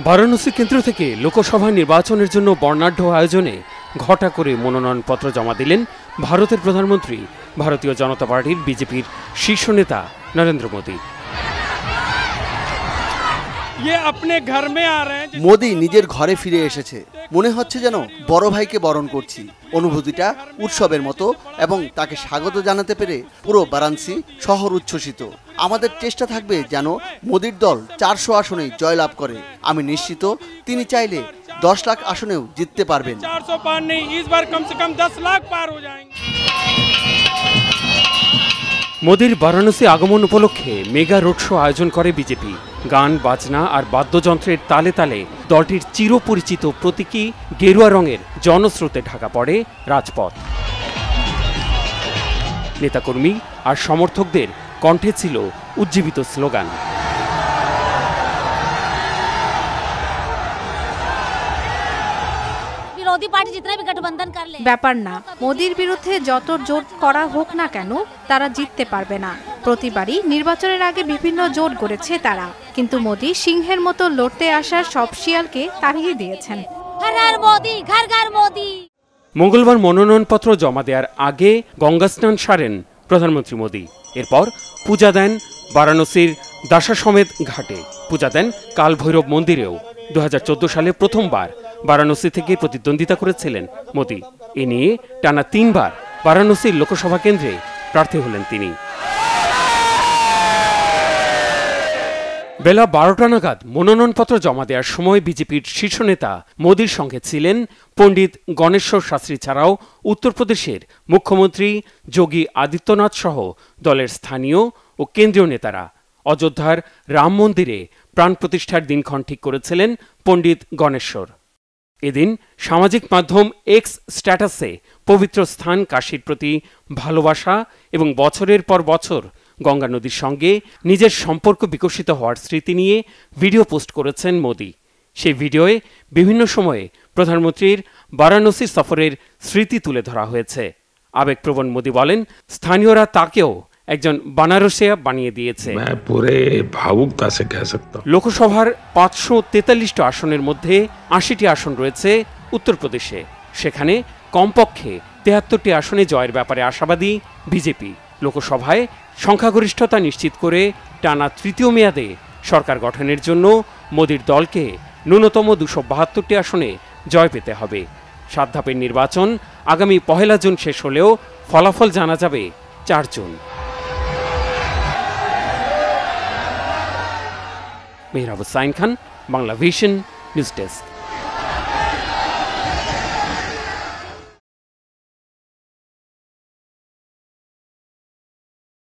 বারাণসী কেন্দ্র থেকে লোকসভা নির্বাচনের জন্য বর্ণাঢ্য আয়োজনে ঘটা করে মনোনয়নপত্র জমা দিলেন ভারতের প্রধানমন্ত্রী ভারতীয় জনতা পার্টির বিজেপির শীর্ষ নেতা নরেন্দ্র মোদী। মোদী নিজের ঘরে ফিরে এসেছে, মনে হচ্ছে যেন বড় ভাইকে বরণ করছি। অনুভূতিটা উৎসবের মতো এবং তাকে স্বাগত জানাতে পেরে পুরো বারাণসী শহর উচ্ছ্বসিত। আমাদের চেষ্টা থাকবে যেন মোদীর দল 400 আসনেই জয়লাভ করে। আমি নিশ্চিত তিনি চাইলে 10 লাখ আসনেও জিততে পারবেন। মোদীর বারাণসী আগমন উপলক্ষে মেগা রোড শো আয়োজন করে বিজেপি। গান বাজনা আর বাদ্যযন্ত্রের তালে তালে দলটির চিরপরিচিত প্রতীকী গেরুয়া রঙের জনস্রোতে ঢাকা পড়ে রাজপথ। নেতাকর্মী আর সমর্থকদের কণ্ঠে ছিল উজ্জীবিত স্লোগান। ব্যাপার না, মোদির বিরুদ্ধে যত জোট করা হোক না কেন তারা জিততে পারবে না। প্রতিবারই নির্বাচনের আগে বিভিন্ন জোট গড়েছে তারা, কিন্তু মোদি সিংহের মতো লড়তে আসার সব শিয়ালকে তাড়িয়ে দিয়েছেন। মঙ্গলবার মনোনয়নপত্র জমা দেওয়ার আগে গঙ্গা স্নান সারেন প্রধানমন্ত্রী মোদী। এরপর পূজা দেন বারাণসীর দাসাসমেত ঘাটে, পূজা দেন কাল ভৈরব মন্দিরেও। 2014 সালে প্রথমবার বারাণসী থেকে প্রতিদ্বন্দ্বিতা করেছিলেন মোদী। এ নিয়ে টানা 3 বার বারাণসীর লোকসভা কেন্দ্রে প্রার্থী হলেন তিনি। বেলা 12টা নাগাদ মনোনয়নপত্র জমা দেওয়ার সময় বিজেপির শীর্ষ নেতা মোদীর সঙ্গে ছিলেন পণ্ডিত গণেশ্বর শাস্ত্রী ছাড়াও উত্তরপ্রদেশের মুখ্যমন্ত্রী যোগী আদিত্যনাথ সহ দলের স্থানীয় ও কেন্দ্রীয় নেতারা। অযোধ্যার রাম মন্দিরে প্রাণ প্রতিষ্ঠার দিনক্ষণ ঠিক করেছিলেন পণ্ডিত গণেশ্বর। এদিন সামাজিক মাধ্যম এক্স স্ট্যাটাসে পবিত্র স্থান কাশীর প্রতি ভালোবাসা এবং বছরের পর বছর গঙ্গা নদীর সঙ্গে নিজের সম্পর্ক বিকশিত হওয়ার স্মৃতি নিয়ে ভিডিও পোস্ট করেছেন মোদী। সেই ভিডিওয়ে বিভিন্ন সময়ে প্রধানমন্ত্রীর বারাণসী সফরের স্মৃতি তুলে ধরা হয়েছে। আবেগপ্রবণ মোদী বলেন, স্থানীয়রা তাকেও একজন বানারসিয়া বানিয়ে দিয়েছে। লোকসভার 543টি আসনের মধ্যে 80টি আসন রয়েছে উত্তরপ্রদেশে। সেখানে কমপক্ষে 73টি আসনে জয়ের ব্যাপারে আশাবাদী বিজেপি। লোকসভায় সংখ্যাগরিষ্ঠতা নিশ্চিত করে টানা তৃতীয় মেয়াদে সরকার গঠনের জন্য মোদীর দলকে ন্যূনতম 272টি আসনে জয় পেতে হবে। 7 ধাপের নির্বাচন আগামী 1 জুন শেষ হলেও ফলাফল জানা যাবে 4 June. Mehrab Hussain Khan, Bangla vision news desk.